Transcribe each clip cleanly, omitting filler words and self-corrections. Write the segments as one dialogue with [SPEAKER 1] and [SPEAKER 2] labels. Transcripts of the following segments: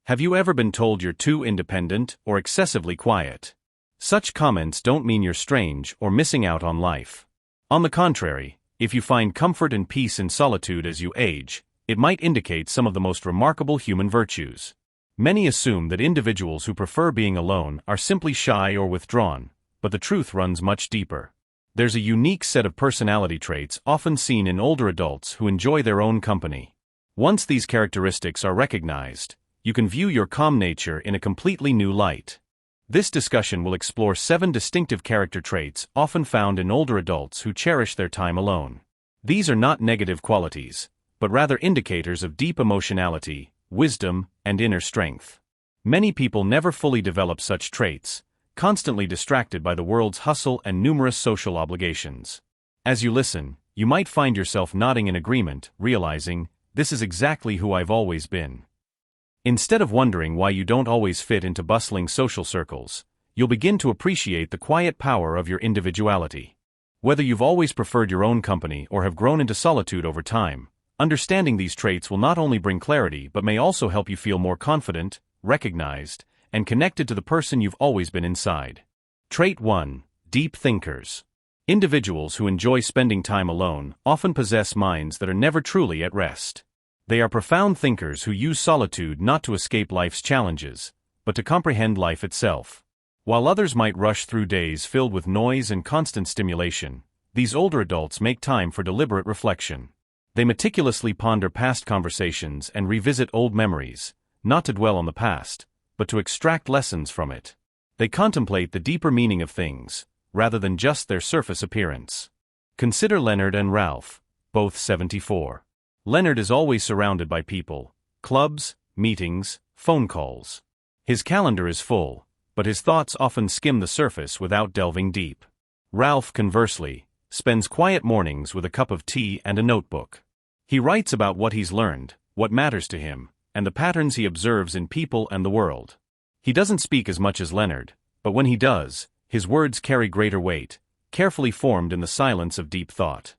[SPEAKER 1] Have you ever been told you're too independent or excessively quiet? Such comments don't mean you're strange or missing out on life. On the contrary, if you find comfort and peace in solitude as you age, it might indicate some of the most remarkable human virtues. Many assume that individuals who prefer being alone are simply shy or withdrawn, but the truth runs much deeper. There's a unique set of personality traits often seen in older adults who enjoy their own company. Once these characteristics are recognized, you can view your calm nature in a completely new light. This discussion will explore 7 distinctive character traits often found in older adults who cherish their time alone. These are not negative qualities, but rather indicators of deep emotionality, wisdom, and inner strength. Many people never fully develop such traits, constantly distracted by the world's hustle and numerous social obligations. As you listen, you might find yourself nodding in agreement, realizing, this is exactly who I've always been. Instead of wondering why you don't always fit into bustling social circles, you'll begin to appreciate the quiet power of your individuality. Whether you've always preferred your own company or have grown into solitude over time, understanding these traits will not only bring clarity but may also help you feel more confident, recognized, and connected to the person you've always been inside. Trait 1. Deep thinkers. Individuals who enjoy spending time alone often possess minds that are never truly at rest. They are profound thinkers who use solitude not to escape life's challenges, but to comprehend life itself. While others might rush through days filled with noise and constant stimulation, these older adults make time for deliberate reflection. They meticulously ponder past conversations and revisit old memories, not to dwell on the past, but to extract lessons from it. They contemplate the deeper meaning of things, rather than just their surface appearance. Consider Leonard and Ralph, both 74. Leonard is always surrounded by people, clubs, meetings, phone calls. His calendar is full, but his thoughts often skim the surface without delving deep. Ralph, conversely, spends quiet mornings with a cup of tea and a notebook. He writes about what he's learned, what matters to him, and the patterns he observes in people and the world. He doesn't speak as much as Leonard, but when he does, his words carry greater weight, carefully formed in the silence of deep thought.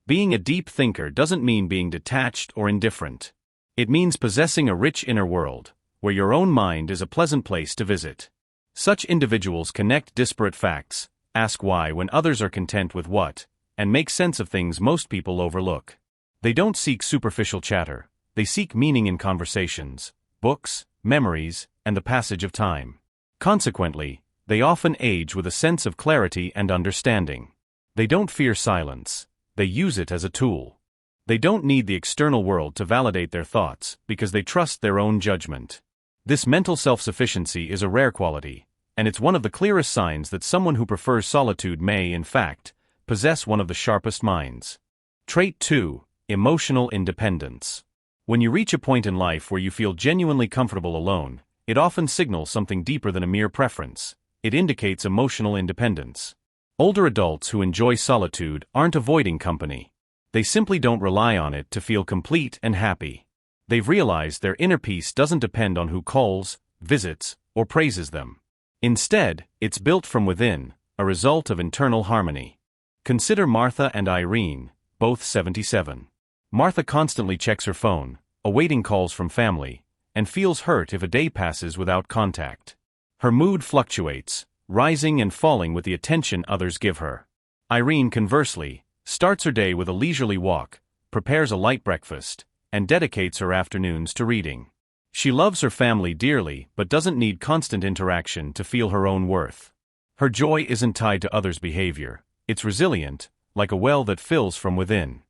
[SPEAKER 1] Being a deep thinker doesn't mean being detached or indifferent. It means possessing a rich inner world, where your own mind is a pleasant place to visit. Such individuals connect disparate facts, ask why when others are content with what, and make sense of things most people overlook. They don't seek superficial chatter, they seek meaning in conversations, books, memories, and the passage of time. Consequently, they often age with a sense of clarity and understanding. They don't fear silence. They use it as a tool. They don't need the external world to validate their thoughts because they trust their own judgment. This mental self-sufficiency is a rare quality, and it's one of the clearest signs that someone who prefers solitude may, in fact, possess one of the sharpest minds. Trait 2. Emotional independence. When you reach a point in life where you feel genuinely comfortable alone, it often signals something deeper than a mere preference. It indicates emotional independence. Older adults who enjoy solitude aren't avoiding company. They simply don't rely on it to feel complete and happy. They've realized their inner peace doesn't depend on who calls, visits, or praises them. Instead, it's built from within, a result of internal harmony. Consider Martha and Irene, both 77. Martha constantly checks her phone, awaiting calls from family, and feels hurt if a day passes without contact. Her mood fluctuates, rising and falling with the attention others give her. Irene, conversely, starts her day with a leisurely walk, prepares a light breakfast, and dedicates her afternoons to reading. She loves her family dearly but doesn't need constant interaction to feel her own worth. Her joy isn't tied to others' behavior, it's resilient, like a well that fills from within.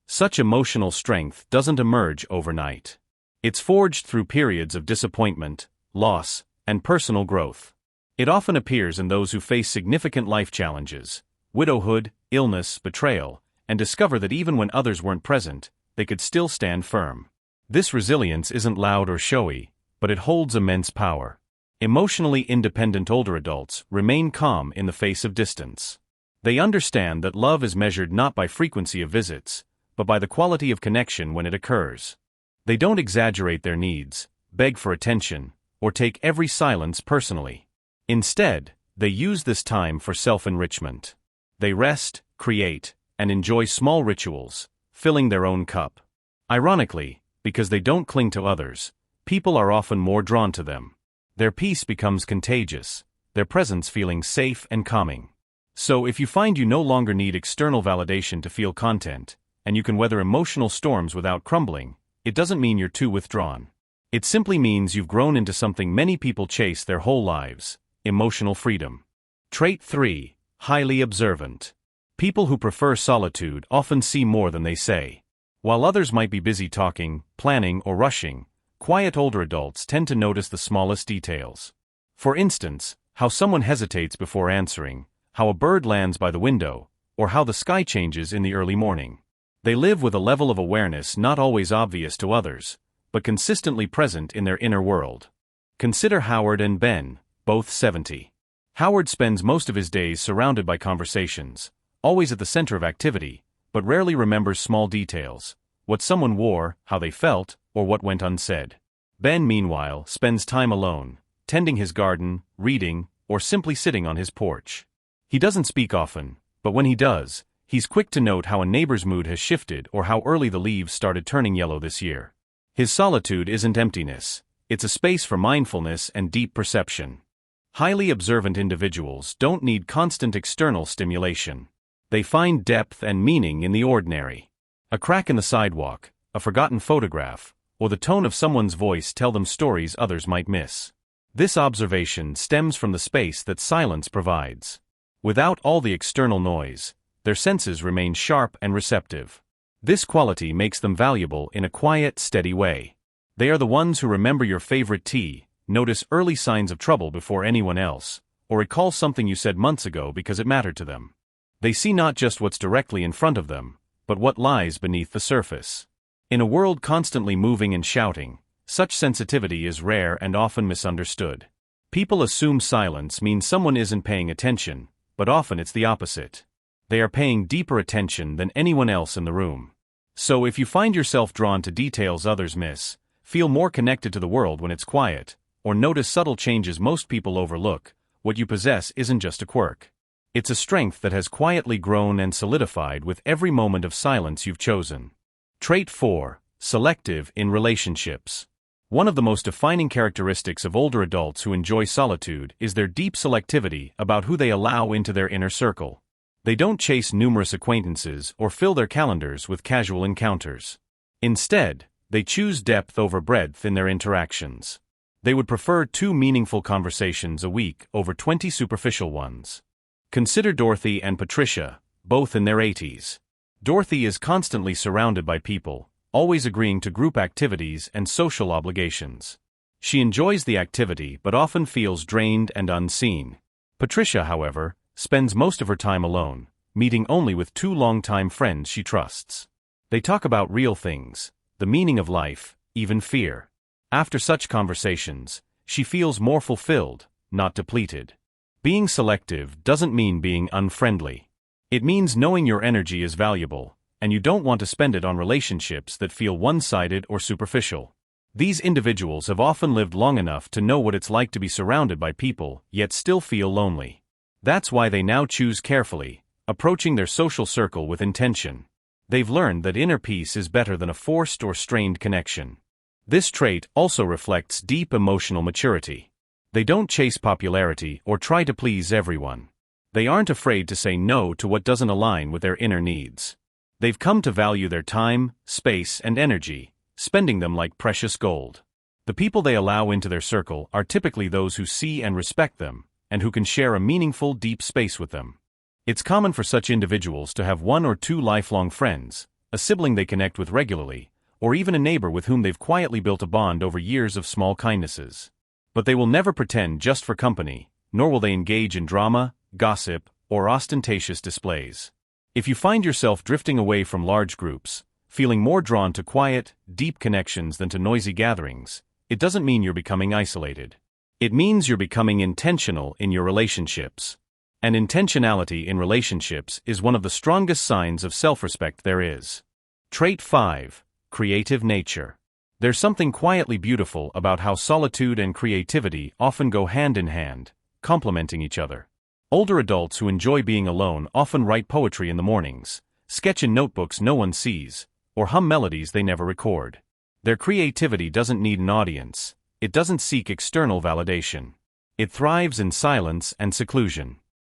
[SPEAKER 1] Such emotional strength doesn't emerge overnight. It's forged through periods of disappointment, loss, and personal growth. It often appears in those who face significant life challenges, widowhood, illness, betrayal, and discover that even when others weren't present, they could still stand firm. This resilience isn't loud or showy, but it holds immense power. Emotionally independent older adults remain calm in the face of distance. They understand that love is measured not by frequency of visits, but by the quality of connection when it occurs. They don't exaggerate their needs, beg for attention, or take every silence personally. Instead, they use this time for self-enrichment. They rest, create, and enjoy small rituals, filling their own cup. Ironically, because they don't cling to others, People are often more drawn to them. Their peace becomes contagious, their presence feeling safe and calming. So if you find you no longer need external validation to feel content, and you can weather emotional storms without crumbling, it doesn't mean you're too withdrawn. It simply means you've grown into something many people chase their whole lives: emotional freedom. Trait 3. Highly observant. People who prefer solitude often see more than they say. While others might be busy talking, planning, or rushing, quiet older adults tend to notice the smallest details. For instance, how someone hesitates before answering, how a bird lands by the window, or how the sky changes in the early morning. They live with a level of awareness not always obvious to others, but consistently present in their inner world. Consider Howard and Ben, both 70. Howard spends most of his days surrounded by conversations, always at the center of activity, but rarely remembers small details: what someone wore, how they felt, or what went unsaid. Ben, meanwhile, spends time alone, tending his garden, reading, or simply sitting on his porch. He doesn't speak often, but when he does, he's quick to note how a neighbor's mood has shifted or how early the leaves started turning yellow this year. His solitude isn't emptiness, it's a space for mindfulness and deep perception. Highly observant individuals don't need constant external stimulation. They find depth and meaning in the ordinary. A crack in the sidewalk, a forgotten photograph, or the tone of someone's voice tell them stories others might miss. This observation stems from the space that silence provides. Without all the external noise, their senses remain sharp and receptive. This quality makes them valuable in a quiet, steady way. They are the ones who remember your favorite tea, notice early signs of trouble before anyone else, or recall something you said months ago because it mattered to them. They see not just what's directly in front of them, but what lies beneath the surface. In a world constantly moving and shouting, such sensitivity is rare and often misunderstood. People assume silence means someone isn't paying attention, but often it's the opposite. They are paying deeper attention than anyone else in the room. So if you find yourself drawn to details others miss, feel more connected to the world when it's quiet, or notice subtle changes most people overlook, what you possess isn't just a quirk. It's a strength that has quietly grown and solidified with every moment of silence you've chosen. Trait 4. Selective in relationships. One of the most defining characteristics of older adults who enjoy solitude is their deep selectivity about who they allow into their inner circle. They don't chase numerous acquaintances or fill their calendars with casual encounters. Instead, they choose depth over breadth in their interactions. They would prefer 2 meaningful conversations a week over 20 superficial ones. Consider Dorothy and Patricia, both in their 80s. Dorothy is constantly surrounded by people, always agreeing to group activities and social obligations. She enjoys the activity but often feels drained and unseen. Patricia, however, spends most of her time alone, meeting only with 2 longtime friends she trusts. They talk about real things, the meaning of life, even fear. After such conversations, she feels more fulfilled, not depleted. Being selective doesn't mean being unfriendly. It means knowing your energy is valuable, and you don't want to spend it on relationships that feel one-sided or superficial. These individuals have often lived long enough to know what it's like to be surrounded by people, yet still feel lonely. That's why they now choose carefully, approaching their social circle with intention. They've learned that inner peace is better than a forced or strained connection. This trait also reflects deep emotional maturity. They don't chase popularity or try to please everyone. They aren't afraid to say no to what doesn't align with their inner needs. They've come to value their time, space, and energy, spending them like precious gold. The people they allow into their circle are typically those who see and respect them, and who can share a meaningful, deep space with them. It's common for such individuals to have 1 or 2 lifelong friends, a sibling they connect with regularly, or even a neighbor with whom they've quietly built a bond over years of small kindnesses. But they will never pretend just for company, nor will they engage in drama, gossip, or ostentatious displays. If you find yourself drifting away from large groups, feeling more drawn to quiet, deep connections than to noisy gatherings, it doesn't mean you're becoming isolated. It means you're becoming intentional in your relationships. And intentionality in relationships is one of the strongest signs of self-respect there is. Trait 5. Creative nature. There's something quietly beautiful about how solitude and creativity often go hand in hand, complementing each other. Older adults who enjoy being alone often write poetry in the mornings, sketch in notebooks no one sees, or hum melodies they never record. Their creativity doesn't need an audience. It doesn't seek external validation. It thrives in silence and seclusion.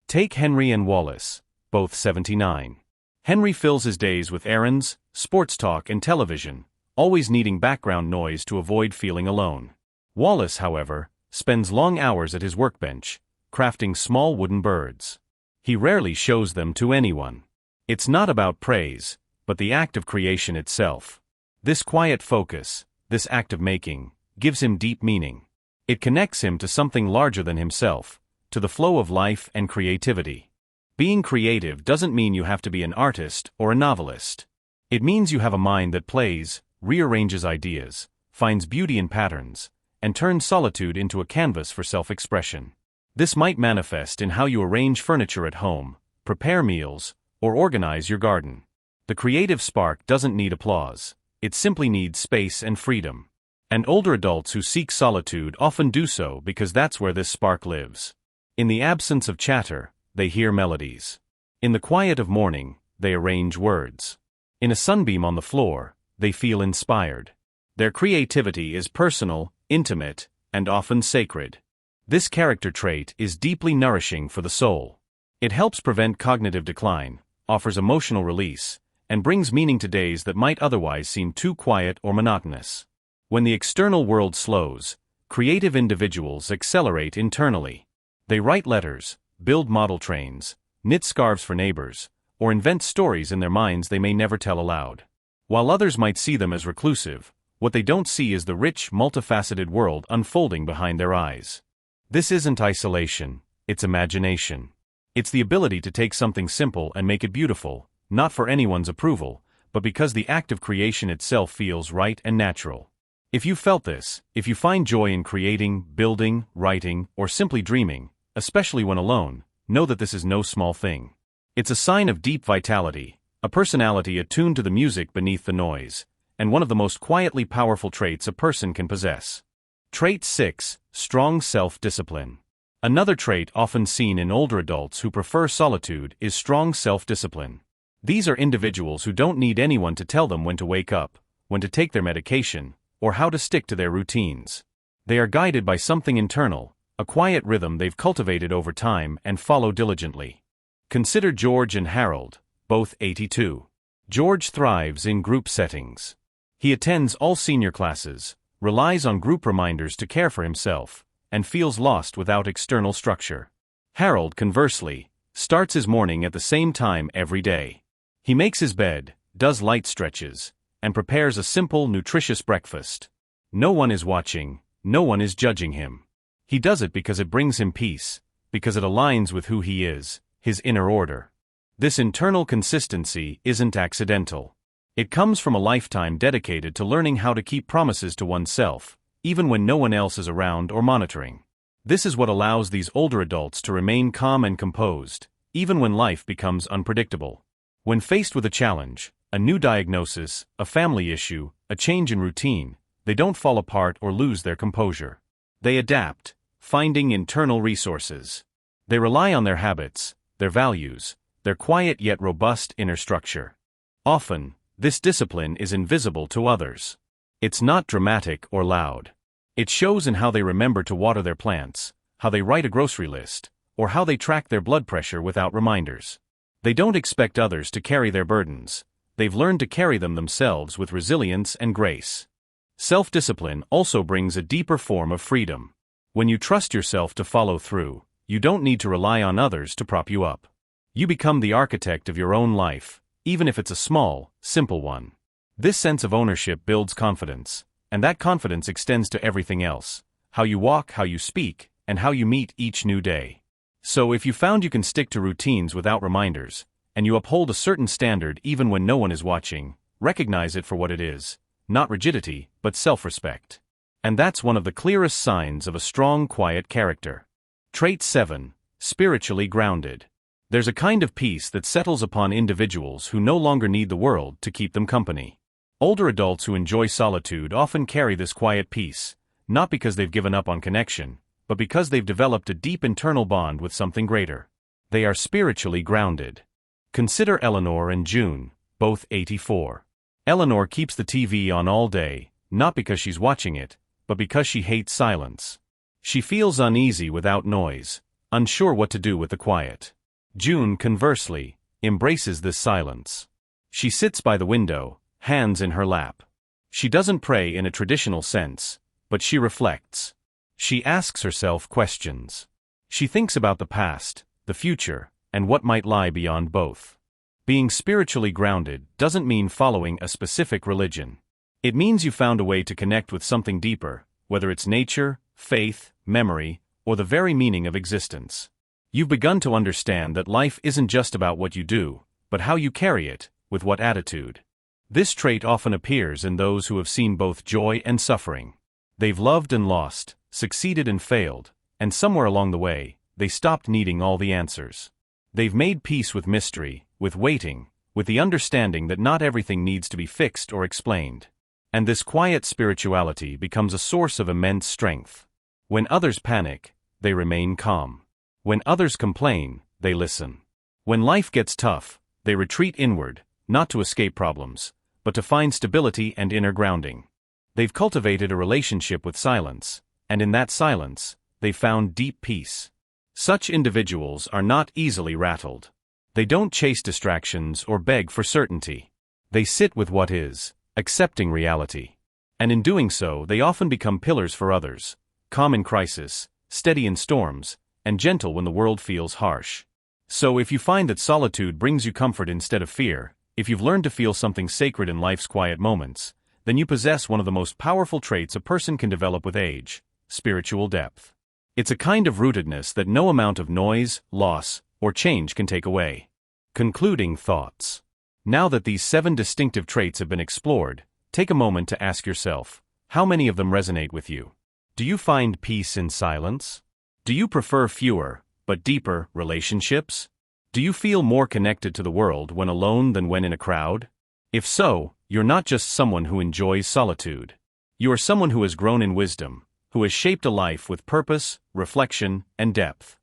[SPEAKER 1] Take Henry and Wallace, both 79. Henry fills his days with errands, sports talk, and television, always needing background noise to avoid feeling alone. Wallace, however, spends long hours at his workbench, crafting small wooden birds. He rarely shows them to anyone. It's not about praise, but the act of creation itself. This quiet focus, this act of making, gives him deep meaning. It connects him to something larger than himself, to the flow of life and creativity. Being creative doesn't mean you have to be an artist or a novelist. It means you have a mind that plays, rearranges ideas, finds beauty in patterns, and turns solitude into a canvas for self-expression. This might manifest in how you arrange furniture at home, prepare meals, or organize your garden. The creative spark doesn't need applause. It simply needs space and freedom. And older adults who seek solitude often do so because that's where this spark lives. In the absence of chatter, they hear melodies. In the quiet of morning, they arrange words. In a sunbeam on the floor, they feel inspired. Their creativity is personal, intimate, and often sacred. This character trait is deeply nourishing for the soul. It helps prevent cognitive decline, offers emotional release, and brings meaning to days that might otherwise seem too quiet or monotonous. When the external world slows, creative individuals accelerate internally. They write letters, build model trains, knit scarves for neighbors, or invent stories in their minds they may never tell aloud. While others might see them as reclusive, what they don't see is the rich, multifaceted world unfolding behind their eyes. This isn't isolation, it's imagination. It's the ability to take something simple and make it beautiful, not for anyone's approval, but because the act of creation itself feels right and natural. If you felt this, if you find joy in creating, building, writing, or simply dreaming, especially when alone, know that this is no small thing. It's a sign of deep vitality, a personality attuned to the music beneath the noise, and one of the most quietly powerful traits a person can possess. Trait 6. Strong self-discipline. Another trait often seen in older adults who prefer solitude is strong self-discipline. These are individuals who don't need anyone to tell them when to wake up, when to take their medication, or how to stick to their routines. They are guided by something internal, a quiet rhythm they've cultivated over time and follow diligently. Consider George and Harold, both 82. George thrives in group settings. He attends all senior classes, relies on group reminders to care for himself, and feels lost without external structure. Harold, conversely, starts his morning at the same time every day. He makes his bed, does light stretches, and prepares a simple, nutritious breakfast. No one is watching, no one is judging him. He does it because it brings him peace, because it aligns with who he is, his inner order. This internal consistency isn't accidental. It comes from a lifetime dedicated to learning how to keep promises to oneself, even when no one else is around or monitoring. This is what allows these older adults to remain calm and composed, even when life becomes unpredictable. When faced with a challenge, a new diagnosis, a family issue, a change in routine, they don't fall apart or lose their composure. They adapt, finding internal resources. They rely on their habits, their values, their quiet yet robust inner structure. Often, this discipline is invisible to others. It's not dramatic or loud. It shows in how they remember to water their plants, how they write a grocery list, or how they track their blood pressure without reminders. They don't expect others to carry their burdens. They've learned to carry them themselves with resilience and grace. Self-discipline also brings a deeper form of freedom. When you trust yourself to follow through, you don't need to rely on others to prop you up. You become the architect of your own life, even if it's a small, simple one. This sense of ownership builds confidence, and that confidence extends to everything else: how you walk, how you speak, and how you meet each new day. So if you found you can stick to routines without reminders, and you uphold a certain standard even when no one is watching, recognize it for what it is, not rigidity, but self-respect. And that's one of the clearest signs of a strong, quiet character. Trait 7. Spiritually grounded. There's a kind of peace that settles upon individuals who no longer need the world to keep them company. Older adults who enjoy solitude often carry this quiet peace, not because they've given up on connection, but because they've developed a deep internal bond with something greater. They are spiritually grounded. Consider Eleanor and June, both 84. Eleanor keeps the TV on all day, not because she's watching it, but because she hates silence. She feels uneasy without noise, unsure what to do with the quiet. June, conversely, embraces this silence. She sits by the window, hands in her lap. She doesn't pray in a traditional sense, but she reflects. She asks herself questions. She thinks about the past, the future, and what might lie beyond both. Being spiritually grounded doesn't mean following a specific religion. It means you found a way to connect with something deeper, whether it's nature, faith, memory, or the very meaning of existence. You've begun to understand that life isn't just about what you do, but how you carry it, with what attitude. This trait often appears in those who have seen both joy and suffering. They've loved and lost, succeeded and failed, and somewhere along the way, they stopped needing all the answers. They've made peace with mystery, with waiting, with the understanding that not everything needs to be fixed or explained. And this quiet spirituality becomes a source of immense strength. When others panic, they remain calm. When others complain, they listen. When life gets tough, they retreat inward, not to escape problems, but to find stability and inner grounding. They've cultivated a relationship with silence, and in that silence, they've found deep peace. Such individuals are not easily rattled. They don't chase distractions or beg for certainty. They sit with what is, accepting reality. And in doing so, they often become pillars for others, calm in crisis, steady in storms, and gentle when the world feels harsh. So if you find that solitude brings you comfort instead of fear, if you've learned to feel something sacred in life's quiet moments, then you possess one of the most powerful traits a person can develop with age: spiritual depth. It's a kind of rootedness that no amount of noise, loss, or change can take away. Concluding thoughts. Now that these 7 distinctive traits have been explored, take a moment to ask yourself, how many of them resonate with you? Do you find peace in silence? Do you prefer fewer, but deeper, relationships? Do you feel more connected to the world when alone than when in a crowd? If so, you're not just someone who enjoys solitude. You are someone who has grown in wisdom, who has shaped a life with purpose, reflection, and depth.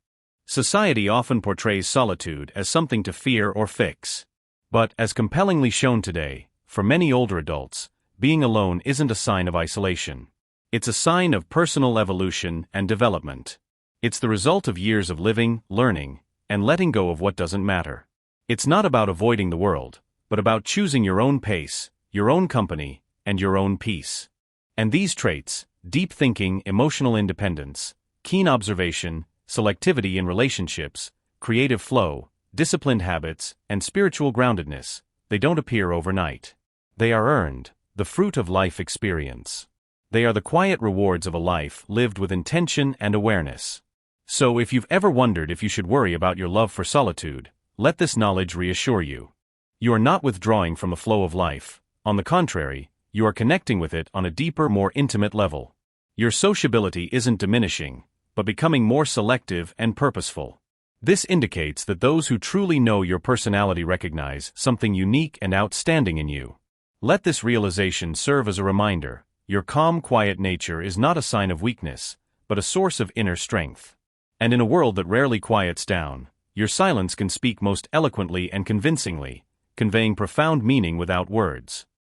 [SPEAKER 1] Society often portrays solitude as something to fear or fix. But, as compellingly shown today, for many older adults, being alone isn't a sign of isolation. It's a sign of personal evolution and development. It's the result of years of living, learning, and letting go of what doesn't matter. It's not about avoiding the world, but about choosing your own pace, your own company, and your own peace. And these traits, deep thinking, emotional independence, keen observation, selectivity in relationships, creative flow, disciplined habits, and spiritual groundedness, they don't appear overnight. They are earned, the fruit of life experience. They are the quiet rewards of a life lived with intention and awareness. So if you've ever wondered if you should worry about your love for solitude, let this knowledge reassure you. You are not withdrawing from the flow of life. On the contrary, you are connecting with it on a deeper, more intimate level. Your sociability isn't diminishing, but becoming more selective and purposeful. This indicates that those who truly know your personality recognize something unique and outstanding in you. Let this realization serve as a reminder: your calm, quiet nature is not a sign of weakness, but a source of inner strength. And in a world that rarely quiets down, your silence can speak most eloquently and convincingly, conveying profound meaning without words.